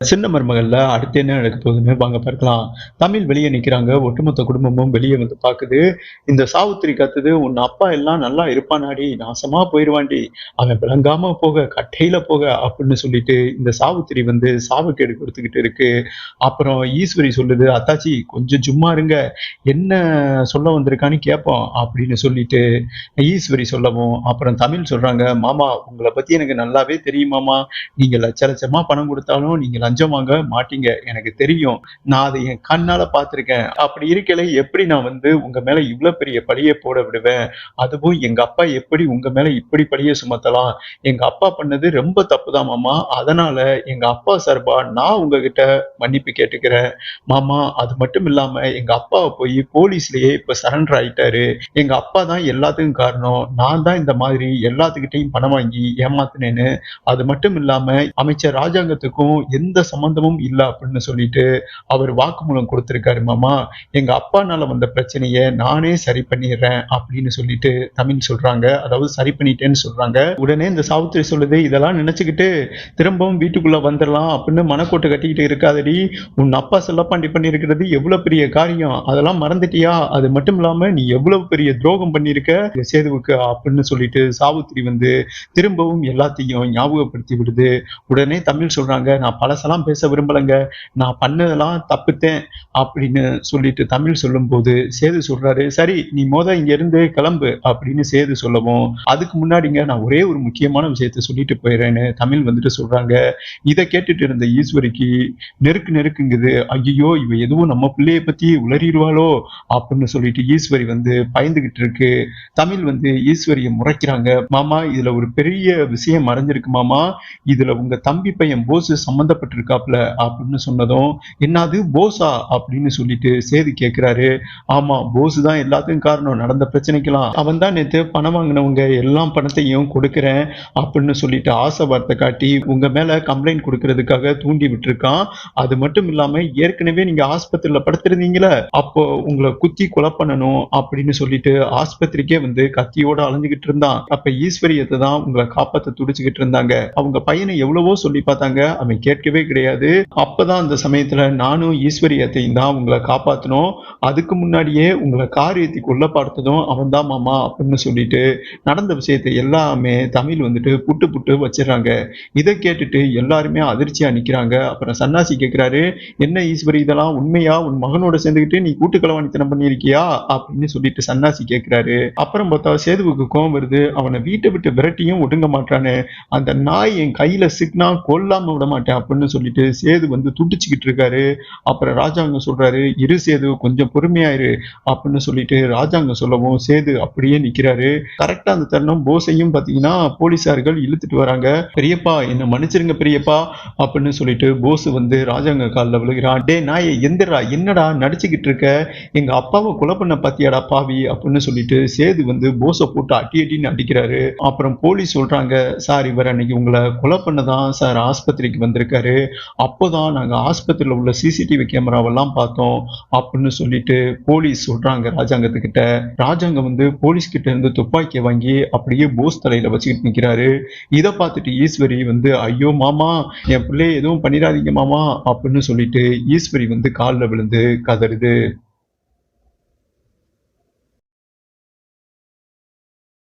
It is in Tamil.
சின்ன மருமகள்ல அடுத்து என்ன நடக்க போகுதுன்னு வாங்க பார்க்கலாம். தமிழ் வெளிய நிக்கிறாங்க. ஒட்டுமொத்த குடும்பமும் வெளிய வந்து பாக்குது. இந்த சாவித்திரி கத்துது, "உன் அப்பா எல்லாம் நல்லா இருப்பானாடி, நாசமா போயிருவான்டி. அவன் விளங்காம போக, கட்டையில போக" அப்படின்னு சொல்லிட்டு இந்த சாவித்திரி வந்து சாபக்கேடு குடுத்துக்கிட்டு இருக்கு. அப்புறம் ஈஸ்வரி சொல்லுது, "அத்தாச்சி கொஞ்சம் சும்மா இருங்க. என்ன சொல்ல வந்திருக்கான்னு கேட்போம்" அப்படின்னு சொல்லிட்டு ஈஸ்வரி சொல்லவும், அப்புறம் தமிழ் சொல்றாங்க, "மாமா உங்கள பத்தி எனக்கு நல்லாவே தெரியும் மாமா. நீங்க லட்ச லட்சமா பணம் குடுத்தாலும் நீங்க லஞ்சம் வாங்க மாட்டீங்க. எனக்கு தெரியும். நான் அத என் கண்ணால பார்த்துருக்கேன். அப்படி இருக்கையில எப்படி நான் வந்து உங்க மேல இவ்ளோ பெரிய பழிய போட விடுவேன்? அதுவும் எங்க அப்பா எப்படி உங்க மேல இப்படி பழிய சுமத்தலாம்? எங்க அப்பா பண்ணது ரொம்ப தப்பு தான் மாமா. அதனால எங்க அப்பா சார்பா நான் உங்ககிட்ட மன்னிப்பு கேட்டுக்கிறேன். மாமா அது மட்டும் இல்லாம எங்க அப்பாவ போய் போலீஸ்லயே இப்ப சரண்டர் ஆயிட்டாரு. எங்க அப்பா தான் எல்லாத்துக்கும் காரணம். நான் தான் இந்த மாதிரி எல்லாத்துக்கிட்டயும் பணம் வாங்கி ஏமாத்துனேன்னு அது மட்டும் இல்லாம அமைச்சர் ராஜாங்கத்துக்கும் எந்த சம்பந்தமும் இல்ல அப்படின்னு சொல்லிட்டு அவர் வாக்குமூலம் கொடுத்திருக்காரு மாமா. எங்க அப்பானால வந்த பிரச்சனைய நானே சரி பண்ணிடுறேன் அப்படின்னு சொல்லிட்டு தமிழ் சொல்றாங்க. அதாவது சரி பண்ணிட்டேன்னு சொல்றாங்க. உடனே இந்த சாவித்திரி சொல்லுது, இதெல்லாம் நினைச்சுக்கிட்டு திரும்பவும் வீட்டுக்குள்ள வந்துடலாம் அப்படின்னு மனக்கோட்டை கட்டிக்கிட்டு இருக்காதடி. உன் அப்பா செல்லப்பாண்டி பண்ணியிருக்கிறது எவ்வளவு பெரிய காரியம், அதெல்லாம் மறந்துட்டியா? அது மட்டும் இல்லாம நீ எவ்வளவு பெரிய துரோகம் பண்ணியிருக்க சேதுவுக்கு அப்படின்னு சொல்லிட்டு சாவித்திரி வந்து திரும்பவும் எல்லாத்தையும் ஞாபகப்படுத்தி விடுது. உடனே தமிழ் சொல்றாங்க, நான் பழசெல்லாம் பேச விரும்பலங்க. நான் பண்ணதெல்லாம் தப்புத்தேன் அப்படின்னு சொல்லிட்டு தமிழ் சொல்லும்போது சேது சொல்றாரு, சரி நீ இங்க இருந்து கிளம்பு அப்படின்னு சேது சொல்லவும், அதுக்கு முன்னாடிங்க நான் ஒரே ஒரு முக்கியமான விஷயத்த சொல்லிட்டு போயிடுறேன்னு தமிழ் வந்துட்டு சொல்றாங்க. இதை கேட்டுட்டு இருந்த ஈஸ்வரிக்கு நெருக்குங்குது. ஐயோ இவ எதுவும் நம்ம பிள்ளைய பத்தி உளறிடுவாளோ அப்படின்னு சொல்லிட்டு ஈஸ்வரி வந்து பயந்துகிட்டு இருக்கு. தமிழ் வந்து ஈஸ்வரியை முறைக்கிறாங்க, மாமா இதுல ஒரு பெரிய விஷயம் மறைஞ்சிருக்கு மாமா. இதுல உங்க தம்பி பையன் போஸ் சம்பந்தப்பட்டிருக்காப்ல அப்படின்னு சொன்னதும், என்னது போஸா அப்படின்னு சொல்லிட்டு சேது கேட்கிறாரு. ஆமா போஸ் தான் எல்லாத்துக்கும் காரணம், நடந்த பிரச்சனைக்கெல்லாம் அவன் தான் நேத்து பணம் வாங்கினவங்க எல்லாம் பணத்தையும் கொடுக்கிறேன் அப்படின்னு சொல்லிட்டு ஆசை வார்த்தை காட்டி உங்க மேல கம்ப்ளைண்ட் கொடுக்கறதுக்காக தூண்டி விட்டுருக்கான். அது மட்டும் இல்லாம ஏற்கனவே நீங்க ஆஸ்பத்திரியில படுத்திருந்தீங்களே, அப்போ உங்களை குத்தி கொலை பண்ணணும் அப்படின்னு சொல்லிட்டு ஆஸ்பத்திரிக்கே வந்து கத்தியோட அலைஞ்சுகிட்டு இருந்தான். அப்ப ஈஸ்வரியத்தை தான் உங்களை காப்பாத்த துடிச்சுக்கிட்டு இருந்தாங்க. அவங்க பையனை எவ்வளவோ சொல்லி பார்த்தாங்க, அவன் கேட்கவே கிடையாது. அப்பதான் அந்த சமயத்துல நானும் ஈஸ்வரியத்தையும் தான் உங்களை காப்பாத்தணும். அதுக்கு முன்னாடியே உங்களை கார் ஏத்தி கொல்ல பார்த்ததும் அவன் தான் மாமா அப்படின்னு சொல்லிட்டு நடந்த விஷயத்தை எல்லாமே தமிழ் வந்துட்டு புட்டு புட்டு வச்சிடறாங்க. இதை கேட்டுட்டு எல்லாருமே அதிர்ச்சியா நிக்கிறாங்க. அப்புறம் சன்னாசி கேட்கிறாரு, என்ன ஈஸ்வரி இதெல்லாம் உண்மையா? உன் மகனோட சேர்ந்துக்கிட்டு நீ கூட்டு களவாணித்தனம் பண்ணிருக்கியா அப்படின்னு சொல்லிட்டு சன்னாசி கேட்கிறாரு. அப்புறம் பார்த்தா சேதுவுக்கு கோவம் வருது. அவனை வீட்டை விட்டு விரட்டியும் ஒடுங்க மாட்டானு, அந்த நாய் என் கையில சிக்னா கொல்லாம விட மாட்டேன் அப்படின்னு சொல்லிட்டு சேது வந்து துடிச்சுக்கிட்டு இருக்காரு. அப்புறம் ராஜாங்கம் சொல்றாரு, இரு சேது கொஞ்சம் பொறுமையாயிரு அப்படின்னு சொல்லிட்டு ராஜாங்கம் சொல்லவும் சேது அப்படியே நிக்கிறாரு. கரெக்டா அந்த தருணம் போஸையும் பாத்தீங்கன்னா போலீசார்கள் இழுத்துட்டு வராங்க. பெரியப்பா என்ன மன்னிச்சிருங்க பெரியப்பா அப்படின்னு சொல்லிட்டு போஸ் வந்து ராஜாங்க காலில் விழுகிறான். டே நாயை எந்திரா, என்னடா நடிச்சுக்கிட்டு இருக்க, எங்க அப்பாவை கொலை பண்ண பாத்தியாடா பாவி அப்படின்னு சொல்லிட்டு சேது வந்து போஸை போட்டு அடி அடின்னு அடிக்கிறாரு. அப்புறம் போலீஸ் சொல்றாங்க, சார் இவர் அன்னைக்கு உங்களை கொலை பண்ணதான் சார் ஆஸ்பத்திரிக்கு வந்திருக்காரு. அப்போதான் நாங்க ஆஸ்பத்திரியில உள்ள சிசிடிவி கேமராவெல்லாம் பார்த்தோம் அப்படின்னு சொல்லிட்டு போலீஸ் சொல்றாங்க ராஜாங்கத்துக்கிட்ட. ராஜாங்கம் வந்து போலீஸ் கிட்ட இருந்து துப்பாக்கியை வாங்கி அப்படியே போஸ் தலையில வச்சுக்கிட்டு நிக்கிறாரு. இதை பார்த்துட்டு ஈஸ்வரி வந்து, ஐயோ மாமா என் பிள்ளைய எதுவும் பண்ணிடாதீங்க மாமா அப்படின்னு சொல்லிட்டு ஈஸ்வரி வந்து காலில் விழுந்து கதறுது.